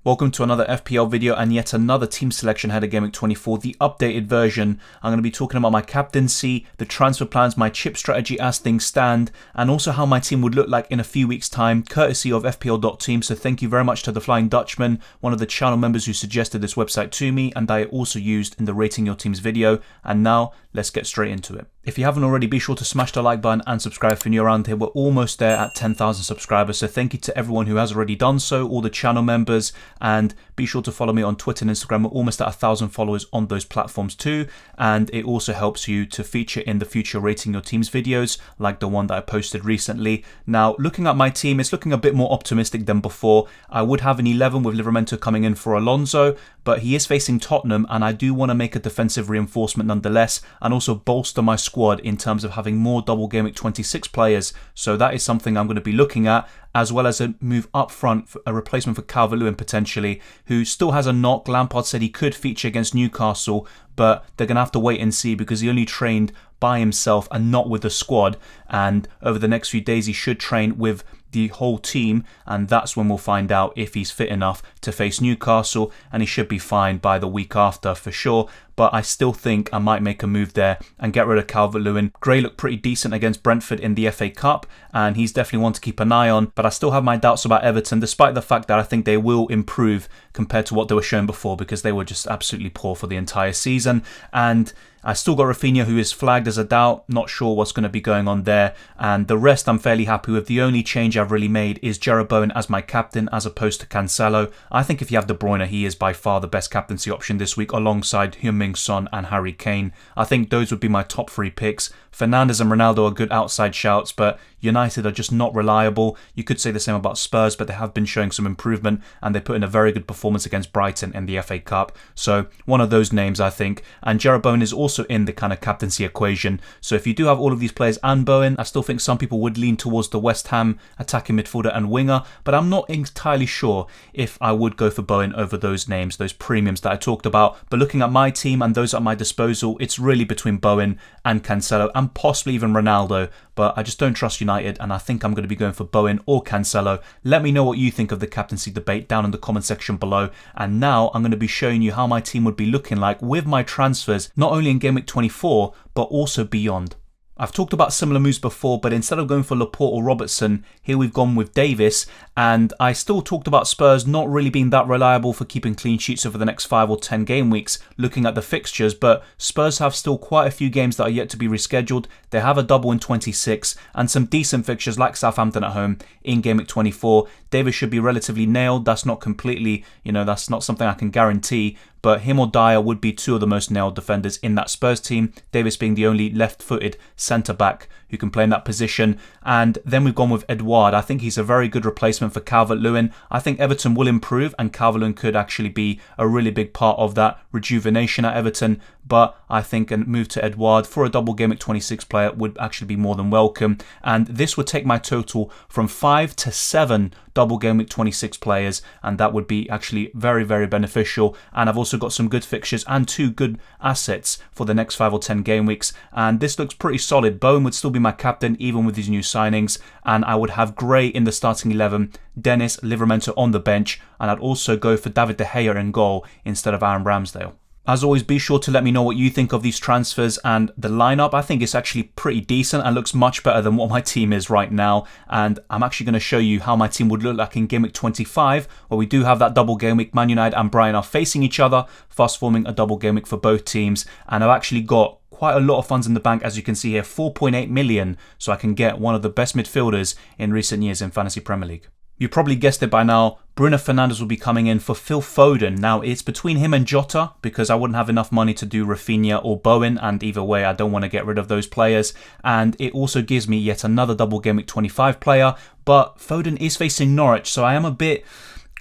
Welcome to another FPL video and yet another team selection ahead of Gameweek 24, the updated version. I'm going to be talking about my captaincy, the transfer plans, my chip strategy as things stand, and also how my team would look like in a few weeks' time, courtesy of FPL.team. So thank you very much to the Flying Dutchman, one of the channel members who suggested this website to me, and I also used in the Rating Your Teams video. And now, let's get straight into it. If you haven't already, be sure to smash the like button and subscribe if you're new around here. We're almost there at 10,000 subscribers, so thank you to everyone who has already done so, all the channel members, and be sure to follow me on Twitter and Instagram. We're almost at 1,000 followers on those platforms too, and it also helps you to feature in the future Rating Your Teams videos, like the one that I posted recently. Now, looking at my team, it's looking a bit more optimistic than before. I would have an 11 with Livramento coming in for Alonso, but he is facing Tottenham, and I do want to make a defensive reinforcement nonetheless, and also bolster my squad in terms of having more Double Gameweek 26 players. So that is something I'm going to be looking at, as well as a move up front, for a replacement for Calvert-Lewin potentially, who still has a knock. Lampard said he could feature against Newcastle, but they're going to have to wait and see because he only trained by himself and not with the squad, and over the next few days he should train with the whole team, and that's when we'll find out if he's fit enough to face Newcastle, and he should be fine by the week after for sure. But I still think I might make a move there and get rid of Calvert-Lewin. Gray looked pretty decent against Brentford in the FA Cup, and he's definitely one to keep an eye on, but I still have my doubts about Everton, despite the fact that I think they will improve compared to what they were shown before, because they were just absolutely poor for the entire season. And I still got Rafinha, who is flagged as a doubt, not sure what's going to be going on there, and the rest I'm fairly happy with. The only change I've really made is Jarrod Bowen as my captain as opposed to Cancelo. I think if you have De Bruyne, he is by far the best captaincy option this week, alongside Heung-min Son and Harry Kane. I think those would be my top three picks. Fernandes and Ronaldo are good outside shouts, but United are just not reliable. You could say the same about Spurs, but they have been showing some improvement, and they put in a very good performance against Brighton in the FA Cup. So one of those names, I think. And Jarrod Bowen is also in the kind of captaincy equation. So if you do have all of these players and Bowen, I still think some people would lean towards the West Ham attacking midfielder and winger, but I'm not entirely sure if I would go for Bowen over those names, those premiums that I talked about. But looking at my team and those at my disposal, it's really between Bowen and Cancelo and possibly even Ronaldo, but I just don't trust United, and I think I'm going to be going for Bowen or Cancelo. Let me know what you think of the captaincy debate down in the comment section below. And now I'm going to be showing you how my team would be looking like with my transfers, not only in Gameweek 24, but also beyond. I've talked about similar moves before, but instead of going for Laporte or Robertson, here we've gone with Davis, and I still talked about Spurs not really being that reliable for keeping clean sheets over the next 5 or 10 game weeks, looking at the fixtures, but Spurs have still quite a few games that are yet to be rescheduled. They have a double in 26, and some decent fixtures like Southampton at home in Gameweek 24. Davis should be relatively nailed. That's not completely, that's not something I can guarantee, but him or Dyer would be two of the most nailed defenders in that Spurs team, Davis being the only left-footed centre-back who can play in that position. And then we've gone with Edouard. I think he's a very good replacement for Calvert-Lewin. I think Everton will improve, and Calvert-Lewin could actually be a really big part of that rejuvenation at Everton, but I think a move to Edouard for a double Gameweek 26 player would actually be more than welcome, and this would take my total from 5 to 7 double Gameweek 26 players, and that would be actually very, very beneficial. And I've also got some good fixtures and 2 good assets for the next 5 or 10 game weeks, and this looks pretty solid. Bowen would still be my captain even with these new signings, and I would have Gray in the starting 11, Dennis, Livramento on the bench, and I'd also go for David De Gea in goal instead of Aaron Ramsdale. As always, be sure to let me know what you think of these transfers and the lineup. I think it's actually pretty decent and looks much better than what my team is right now. And I'm actually going to show you how my team would look like in Gameweek 25, where we do have that double game week. Man United and Brighton are facing each other, thus forming a double game week for both teams. And I've actually got quite a lot of funds in the bank, as you can see here, 4.8 million, so I can get one of the best midfielders in recent years in Fantasy Premier League. You probably guessed it by now, Bruno Fernandes will be coming in for Phil Foden. Now, it's between him and Jota, because I wouldn't have enough money to do Rafinha or Bowen, and either way, I don't want to get rid of those players. And it also gives me yet another double Gameweek 25 player, but Foden is facing Norwich, so I am a bit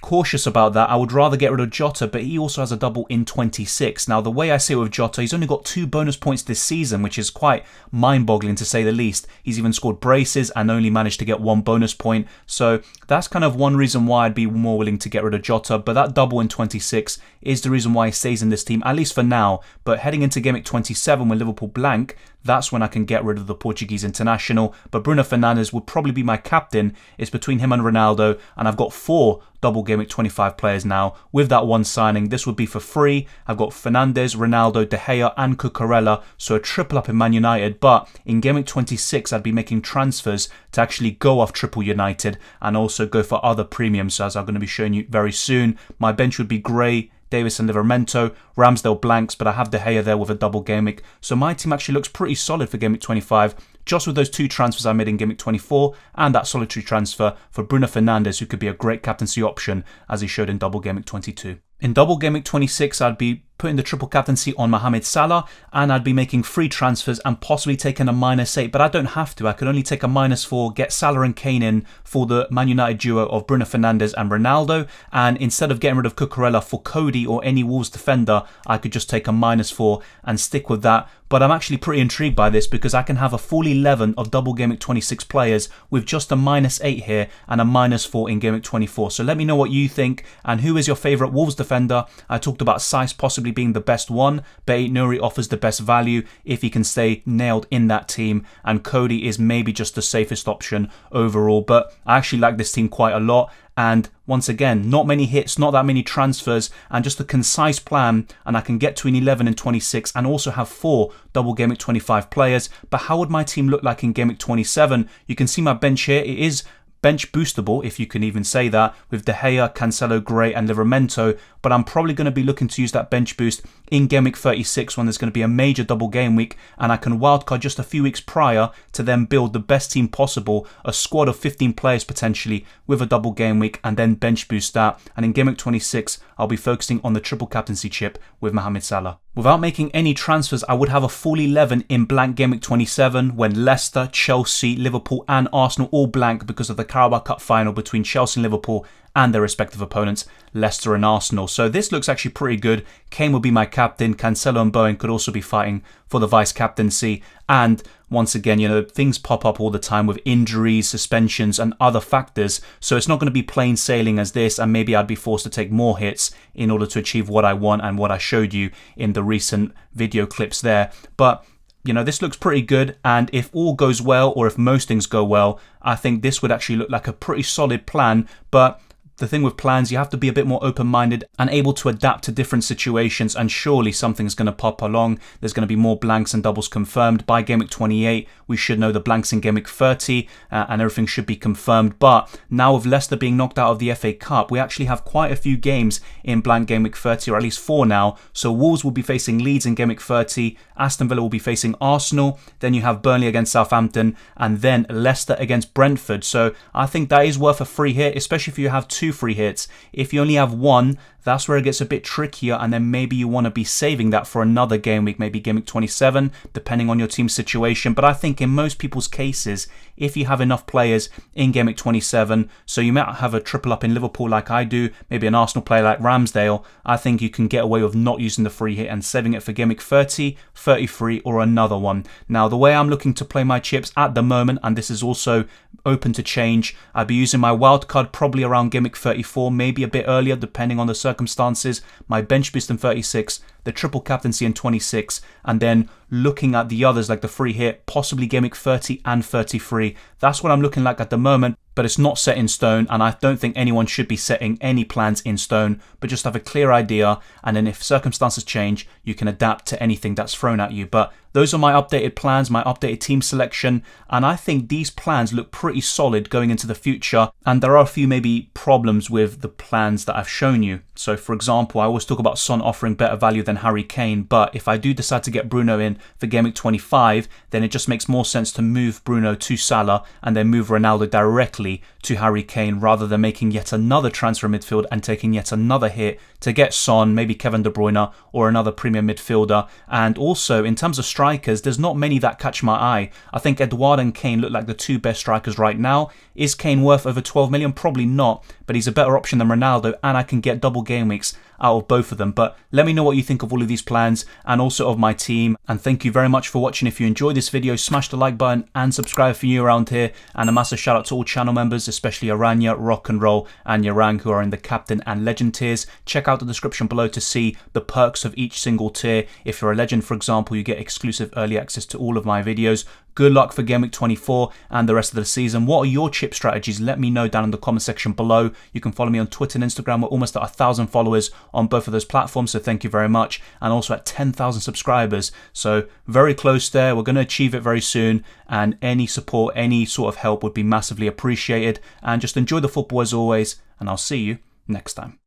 cautious about that. I would rather get rid of Jota, but he also has a double in 26. Now, the way I see it with Jota, he's only got 2 bonus points this season, which is quite mind-boggling to say the least. He's even scored braces and only managed to get 1 bonus point. So that's kind of one reason why I'd be more willing to get rid of Jota, but that double in 26 is the reason why he stays in this team, at least for now. But heading into Gameweek 27 with Liverpool blank, that's when I can get rid of the Portuguese international. But Bruno Fernandes would probably be my captain. It's between him and Ronaldo, and I've got 4 Double Gameweek 25 players now. With that one signing, this would be for free. I've got Fernandes, Ronaldo, De Gea and Cucurella, so a triple up in Man United. But in Gameweek 26, I'd be making transfers to actually go off triple United and also go for other premiums, as I'm going to be showing you very soon. My bench would be Gray, Davis and Livramento, Ramsdale blanks, but I have De Gea there with a Double Gameweek. So my team actually looks pretty solid for Gameweek 25, just with those 2 transfers I made in Gameweek 24 and that solitary transfer for Bruno Fernandes, who could be a great captaincy option as he showed in Double Gameweek 22. In Double Gameweek 26, I'd be putting the triple captaincy on Mohamed Salah, and I'd be making free transfers and possibly taking a -8, but I don't have to. I could only take a -4, get Salah and Kane in for the Man United duo of Bruno Fernandes and Ronaldo, and instead of getting rid of Cucurella for Cody or any Wolves defender, I could just take a -4 and stick with that. But I'm actually pretty intrigued by this because I can have a full 11 of Double Gameweek 26 players with just a -8 here and a -4 in Gameweek 24. So let me know what you think, and who is your favourite Wolves defender. I talked about Saiss possibly being the best one, but Nuri offers the best value if he can stay nailed in that team, and Cody is maybe just the safest option overall. But I actually like this team quite a lot. And once again, not many hits, not that many transfers, and just a concise plan, and I can get to an 11 in 26 and also have 4 Double Gameweek 25 players. But how would my team look like in Gameweek 27? You can see my bench here. It is bench boostable, if you can even say that, with De Gea, Cancelo, Gray and Livramento, but I'm probably going to be looking to use that bench boost in Gameweek 36 when there's going to be a major Double Game Week, and I can wildcard just a few weeks prior to then build the best team possible, a squad of 15 players potentially with a Double Game Week, and then bench boost that. And in Gameweek 26, I'll be focusing on the triple captaincy chip with Mohamed Salah. Without making any transfers, I would have a full 11 in Blank Gameweek 27 when Leicester, Chelsea, Liverpool and Arsenal all blank because of the Carabao Cup final between Chelsea and Liverpool and their respective opponents, Leicester and Arsenal. So this looks actually pretty good. Kane will be my captain. Cancelo and Bowen could also be fighting for the vice captaincy. And once again, you know, things pop up all the time with injuries, suspensions and other factors. So it's not going to be plain sailing as this, and maybe I'd be forced to take more hits in order to achieve what I want and what I showed you in the recent video clips there. But you know, this looks pretty good, and if all goes well, or if most things go well, I think this would actually look like a pretty solid plan. But the thing with plans, you have to be a bit more open-minded and able to adapt to different situations, and surely something's going to pop along. There's going to be more blanks and doubles confirmed. By Gameweek 28, we should know the blanks in Gameweek 30, and everything should be confirmed. But now with Leicester being knocked out of the FA Cup, we actually have quite a few games in Blank Gameweek 30, or at least 4 now. So Wolves will be facing Leeds in Gameweek 30, Aston Villa will be facing Arsenal, then you have Burnley against Southampton, and then Leicester against Brentford. So I think that is worth a free hit, especially if you have 2 free hits. If you only have 1, that's where it gets a bit trickier, and then maybe you want to be saving that for another game week, maybe Game Week 27, depending on your team's situation. But I think in most people's cases, if you have enough players in Game Week 27, so you might have a triple up in Liverpool like I do, maybe an Arsenal player like Ramsdale, I think you can get away with not using the free hit and saving it for Game Week 30, 33 or another one. Now, the way I'm looking to play my chips at the moment, and this is also open to change, I'll be using my wildcard probably around Game Week 34, maybe a bit earlier depending on the circumstances, my bench boost in 36, the triple captaincy in 26, and then looking at the others like the free hit, possibly Game Week 30 and 33. That's what I'm looking like at the moment, but it's not set in stone, and I don't think anyone should be setting any plans in stone, but just have a clear idea, and then if circumstances change, you can adapt to anything that's thrown at you. But those are my updated plans, my updated team selection, and I think these plans look pretty solid going into the future, and there are a few maybe problems with the plans that I've shown you. So for example, I always talk about Son offering better value than Harry Kane, but if I do decide to get Bruno in for Game Week 25, then it just makes more sense to move Bruno to Salah and then move Ronaldo directly to Harry Kane, rather than making yet another transfer midfield and taking yet another hit to get Son, maybe Kevin De Bruyne or another premium midfielder. And also in terms of strikers, there's not many that catch my eye. I think Edouard and Kane look like the 2 best strikers right now. Is Kane worth over 12 million? Probably not, but he's a better option than Ronaldo, and I can get double game weeks out of both of them. But let me know what you think of all of these plans and also of my team. And thank you very much for watching. If you enjoyed this video, smash the like button and subscribe if you're new around here. And a massive shout out to all channel members, especially Aranya, Rock and Roll, and Yarang, who are in the Captain and Legend tiers. Check out the description below to see the perks of each single tier. If you're a Legend, for example, you get exclusive early access to all of my videos. Good luck for Game Week 24 and the rest of the season. What are your chip strategies? Let me know down in the comment section below. You can follow me on Twitter and Instagram. We're almost at 1,000 followers on both of those platforms, so thank you very much. And also at 10,000 subscribers, so very close there. We're going to achieve it very soon, and any support, any sort of help would be massively appreciated. And just enjoy the football as always, and I'll see you next time.